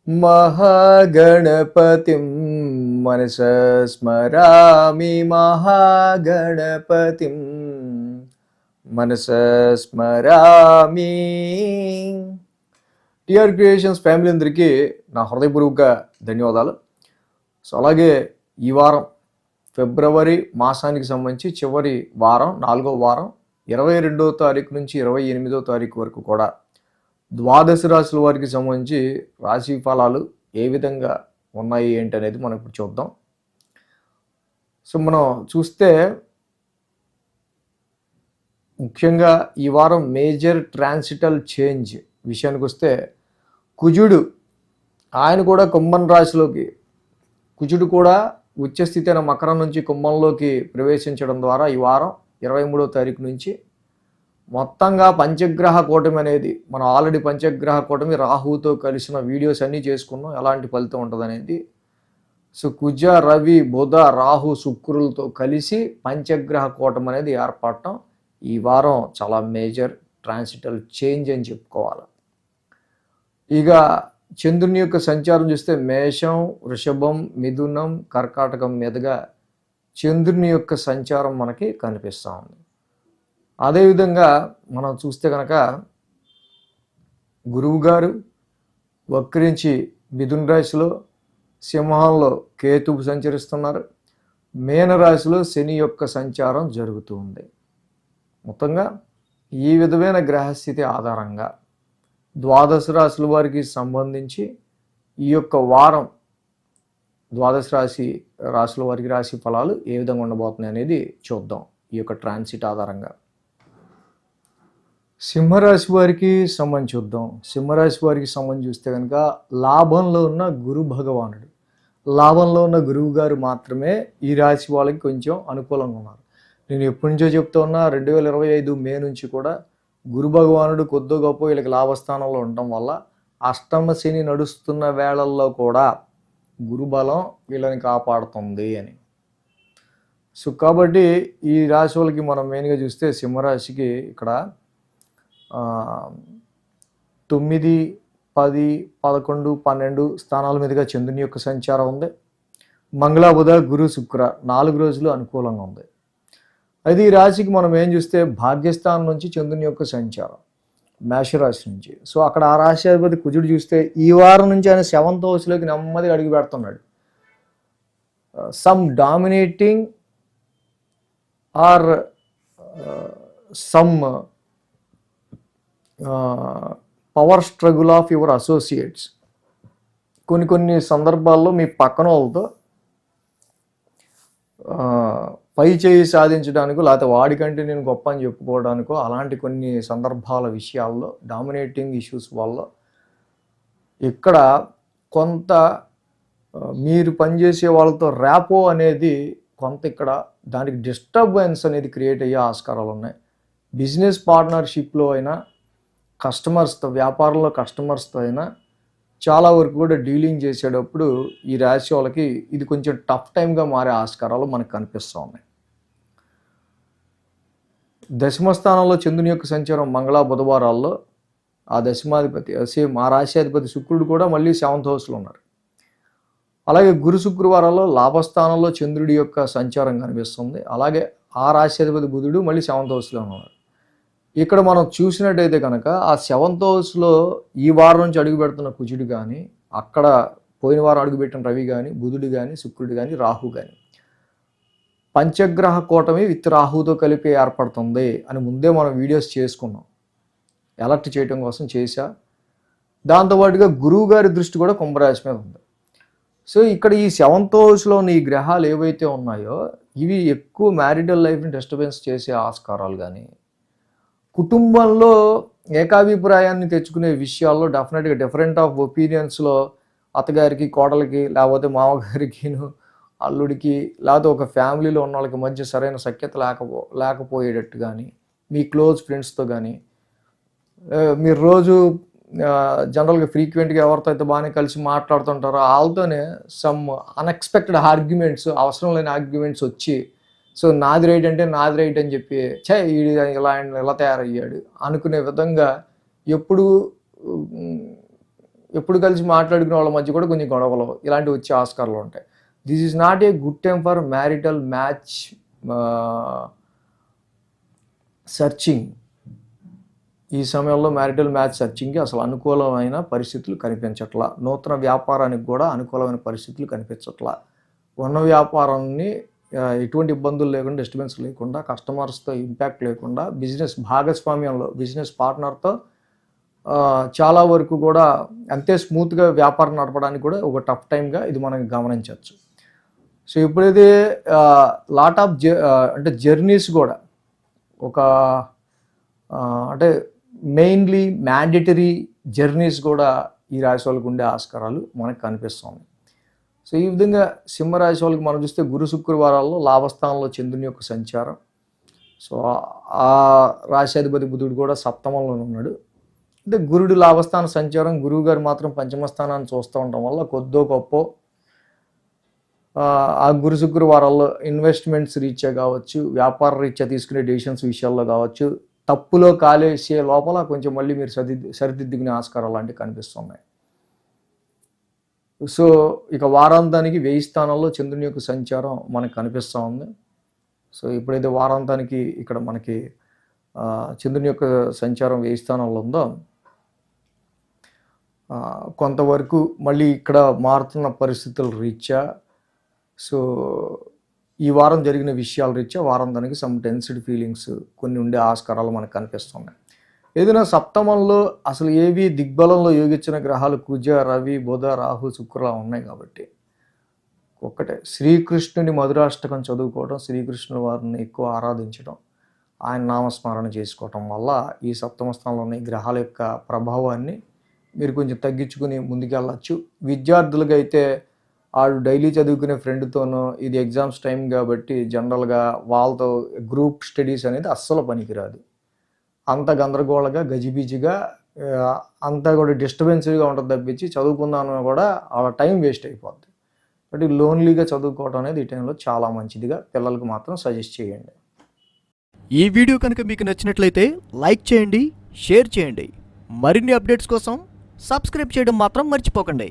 महागणपतिं मनसा स्मरामि महागणपतिं మనసా స్మరామి. TR creations family అందరికీ నా హృదయపూర్వక ధన్యవాదాలు. సో అలాగే ఈ వారం ఫిబ్రవరి మాసానికి సంబంధించి చివరి వారం 4వ వారం 22వ తారీఖు నుంచి 28వ తారీఖు వరకు కూడా ద్వాదశ రాశుల వారికి సంబంధించి రాశి ఫలాలు ఏ విధంగా ఉన్నాయి ఏంటి అనేది మనం ఇప్పుడు చూద్దాం. సో మనం చూస్తే ముఖ్యంగా ఈ వారం మేజర్ ట్రాన్సిటల్ చేంజ్ విషయానికి వస్తే కుజుడు ఆయన కూడా కుంభం రాశిలోకి, కుజుడు కూడా ఉచ్చస్థితి అయిన మకరం నుంచి కుంభంలోకి ప్రవేశించడం ద్వారా ఈ వారం 23వ తారీఖు నుంచి మొత్తంగా పంచగ్రహ కూటమి అనేది, మనం ఆల్రెడీ పంచగ్రహ కూటమి రాహుతో కలిసిన వీడియోస్ అన్నీ చేసుకున్నాం, ఎలాంటి ఫలితం ఉంటుంది అనేది. సో కుజ రవి బుధ రాహు శుక్రులతో కలిసి పంచగ్రహ కూటమి అనేది ఏర్పడటం ఈ వారం చాలా మేజర్ ట్రాన్సిటల్ చేంజ్ అని చెప్పుకోవాలి. ఇక చంద్రుని యొక్క సంచారం చూస్తే మేషం, వృషభం, మిథునం, కర్కాటకం మీదుగా చంద్రుని యొక్క సంచారం మనకి కనిపిస్తూ ఉంది. అదేవిధంగా మనం చూస్తే కనుక గురువు గారు వక్రించి మిథున రాశిలో, సింహంలో కేతువు సంచరిస్తున్నారు, మీనరాశిలో శని యొక్క సంచారం జరుగుతూ ఉంది. మొత్తంగా ఈ విధమైన గ్రహస్థితి ఆధారంగా ద్వాదశ రాశుల వారికి సంబంధించి ఈ యొక్క వారం ద్వాదశ రాశుల వారికి రాశి ఫలాలు ఏ విధంగా ఉండబోతున్నాయి అనేది చూద్దాం ఈ యొక్క ట్రాన్సిట్ ఆధారంగా. సింహరాశి వారికి సంబంధించి చూద్దాం. సింహరాశి వారికి సంబంధించి చూస్తే కనుక లాభంలో ఉన్న గురు భగవానుడు, లాభంలో ఉన్న గురువు గారు మాత్రమే ఈ రాశి వాళ్ళకి కొంచెం అనుకూలంగా ఉన్నారు. నేను ఎప్పటి నుంచో చెప్తా ఉన్నా 2025 మే నుంచి కూడా గురు భగవానుడు కొద్దో గొప్ప వీళ్ళకి లాభస్థానంలో ఉండటం వల్ల అష్టమ శని నడుస్తున్న వేళల్లో కూడా గురుబలం వీళ్ళని కాపాడుతుంది అని. సో కాబట్టి ఈ రాశి వాళ్ళకి మనం మెయిన్గా చూస్తే సింహరాశికి ఇక్కడ 9, 10, 11, 12 స్థానాల మీదుగా చంద్రుని యొక్క సంచారం ఉంది. మంగళ బుధ గురు శుక్ర 4 రోజులు అనుకూలంగా ఉంది. అయితే ఈ రాశికి మనం ఏం చూస్తే భాగ్యస్థానం నుంచి చంద్రుని యొక్క సంచారం మేషరాశి నుంచి. సో అక్కడ ఆ రాశి అధిపతి కుజుడు చూస్తే ఈ వారం నుంచి ఆయన 7th హౌస్లోకి నెమ్మదిగా అడుగు పెడుతున్నాడు. Some dominating or some power struggle of your associates. కొన్ని సందర్భాల్లో మీ పక్కన వాళ్ళతో పై చేయి సాధించడానికో లేకపోతే వాడికంటే నేను గొప్ప అని చెప్పుకోవడానికో అలాంటి కొన్ని సందర్భాల విషయాల్లో డామినేటింగ్ ఇష్యూస్ వల్ల ఇక్కడ కొంత మీరు పనిచేసే వాళ్ళతో ర్యాపో అనేది కొంత ఇక్కడ దానికి డిస్టర్బెన్స్ అనేది క్రియేట్ అయ్యే ఆస్కారాలు ఉన్నాయి. బిజినెస్ పార్ట్నర్షిప్లో అయినా, కస్టమర్స్తో, వ్యాపారంలో కస్టమర్స్తో అయినా చాలా వరకు కూడా డీలింగ్ చేసేటప్పుడు ఈ రాశి వాళ్ళకి ఇది కొంచెం టఫ్ టైంగా మారే ఆస్కారాలు మనకు కనిపిస్తూ ఉన్నాయి. దశమ స్థానంలో చంద్రుని యొక్క సంచారం మంగళ బుధవారాల్లో ఆ దశమాధిపతి సేమ్ ఆ రాశ్యాధిపతి శుక్రుడు కూడా మళ్ళీ 7th హౌస్లో ఉన్నారు. అలాగే గురు శుక్రవారాల్లో లాభస్థానంలో చంద్రుడి యొక్క సంచారం కనిపిస్తుంది. అలాగే ఆ రాశ్యాధిపతి బుధుడు మళ్ళీ 7th హౌస్లో ఉన్నారు. ఇక్కడ మనం చూసినట్టయితే కనుక ఆ 7th హౌస్లో ఈ వారం నుంచి అడుగు పెడుతున్న కుజుడు కానీ, అక్కడ పోయిన వారం అడుగుపెట్టిన రవి కానీ, బుధుడు కానీ, శుక్రుడు కానీ, రాహు కానీ పంచగ్రహ కూటమి విత్ రాహుతో కలిపి ఏర్పడుతుంది అని ముందే మనం వీడియోస్ చేసుకున్నాం, అలర్ట్ చేయడం కోసం చేశా. దాంతోపాటుగా గురువు గారి దృష్టి కూడా కుంభరాశి మీద ఉంది. సో ఇక్కడ ఈ 7th హౌస్లో ఈ గ్రహాలు ఏవైతే ఉన్నాయో ఇవి ఎక్కువ మ్యారిటల్ లైఫ్ని డిస్టర్బెన్స్ చేసే ఆస్కారాలు కానీ, కుటుంబంలో ఏకాభిప్రాయాన్ని తెచ్చుకునే విషయాల్లో డెఫినెట్గా డిఫరెంట్ ఆఫ్ ఒపీనియన్స్లో అత్తగారికి, కోడలికి, లేకపోతే మామగారికి, అల్లుడికి, లేకపోతే ఒక ఫ్యామిలీలో ఉన్న వాళ్ళకి మధ్య సరైన సఖ్యత లేకపోయేటట్టు కానీ, మీ క్లోజ్ ఫ్రెండ్స్తో కానీ, మీరు రోజు జనరల్గా ఫ్రీక్వెంట్గా ఎవరితో అయితే బాగానే కలిసి మాట్లాడుతుంటారో వాళ్ళతోనే సమ్ అన్ఎక్స్పెక్టెడ్ ఆర్గ్యుమెంట్స్, అవసరం లేని ఆర్గ్యుమెంట్స్ వచ్చి సో నాది రైట్ అంటే నాది రైట్ అని చెప్పి ఇలా తయారయ్యాడు అనుకునే విధంగా ఎప్పుడు ఎప్పుడు కలిసి మాట్లాడుకునే వాళ్ళ మధ్య కూడా కొంచెం గొడవలు ఇలాంటివి వచ్చే ఆస్కారాలు ఉంటాయి. This is not a good time for marital match searching. ఈ సమయంలో మ్యారిటల్ మ్యాచ్ సెర్చింగ్కి అసలు అనుకూలమైన పరిస్థితులు కనిపించట్లా. నూతన వ్యాపారానికి కూడా అనుకూలమైన పరిస్థితులు కనిపించట్లా. ఉన్న వ్యాపారాన్ని ఎటువంటి ఇబ్బందులు లేకుండా, డిస్టర్బెన్స్ లేకుండా, కస్టమర్స్తో ఇంపాక్ట్ లేకుండా, బిజినెస్ భాగస్వామ్యంలో బిజినెస్ పార్ట్నర్తో చాలా వరకు కూడా అంతే స్మూత్గా వ్యాపారం నడపడానికి కూడా ఒక టఫ్ టైమ్గా ఇది మనం గమనించవచ్చు. సో ఎప్పుడైతే లాట్ ఆఫ్ అంటే జర్నీస్ కూడా ఒక అంటే మెయిన్లీ మ్యాండేటరీ జర్నీస్ కూడా ఈ రాశి వాళ్ళకు ఉండే ఆస్కారాలు మనకు కనిపిస్తుంది. సో ఈ విధంగా సింహరాశి వాళ్ళకి మనం చూస్తే గురు శుక్రవారాల్లో లాభస్థానంలో చంద్రుని యొక్క సంచారం. సో ఆ రాశ్యాధిపతి బుధుడు కూడా సప్తమంలో ఉన్నాడు. అంటే గురుడు లాభస్థాన సంచారం, గురువు గారు మాత్రం పంచమ స్థానాన్ని చూస్తూ ఉండటం వల్ల కొద్దో గొప్ప ఆ గురు శుక్రవారాల్లో ఇన్వెస్ట్మెంట్స్ రీత్యా కావచ్చు, వ్యాపార రీత్యా తీసుకునే డెసిషన్స్ విషయాల్లో కావచ్చు, తప్పులో కాలేసే లోపల కొంచెం మళ్ళీ మీరు సరిదిద్దుకునే ఆస్కారాలు లాంటివి కనిపిస్తున్నాయి. సో ఇక వారాంతానికి 1000 స్థానంలో చంద్రుని యొక్క సంచారం మనకు కనిపిస్తూ ఉంది. సో ఎప్పుడైతే వారాంతానికి ఇక్కడ మనకి చంద్రుని యొక్క సంచారం 1000 స్థానంలో ఉందో, కొంతవరకు మళ్ళీ ఇక్కడ మారుతున్న పరిస్థితుల రీత్యా, సో ఈ వారం జరిగిన విషయాల రీత్యా వారాంతానికి సమ్ టెన్స్డ్ ఫీలింగ్స్ కొన్ని ఉండే ఆస్కారాలు మనకు కనిపిస్తున్నాయి. ఏదైనా సప్తమంలో అసలు ఏవి దిగ్బలంలో యోగించిన గ్రహాలు కుజ, రవి, బుధ, రాహు, శుక్ర ఉన్నాయి కాబట్టి ఒక్కటే శ్రీకృష్ణుని మధురాష్టకం చదువుకోవడం, శ్రీకృష్ణుని వారిని ఎక్కువ ఆరాధించడం, ఆయన నామస్మరణ చేసుకోవటం వల్ల ఈ సప్తమ స్థానంలో ఉన్న ఈ గ్రహాల యొక్క ప్రభావాన్ని మీరు కొంచెం తగ్గించుకుని ముందుకెళ్ళచ్చు. విద్యార్థులుగా అయితే వాళ్ళు డైలీ చదువుకునే ఫ్రెండ్తోనో, ఇది ఎగ్జామ్స్ టైం కాబట్టి జనరల్గా వాళ్ళతో గ్రూప్ స్టడీస్ అనేది అస్సలు పనికిరాదు. అంత గందరగోళంగా గజిబిజిగా అంతా కూడా డిస్టర్బెన్స్గా ఉంటుంది తప్పించి చదువుకుందామని కూడా వాళ్ళ టైం వేస్ట్ అయిపోద్ది. కాబట్టి లోన్లీగా చదువుకోవడం అనేది ఈ టైంలో చాలా మంచిదిగా పిల్లలకు మాత్రం సజెస్ట్ చేయండి. ఈ వీడియో కనుక మీకు నచ్చినట్లయితే లైక్ చేయండి, షేర్ చేయండి. మరిన్ని అప్డేట్స్ కోసం సబ్స్క్రైబ్ చేయడం మాత్రం మర్చిపోకండి.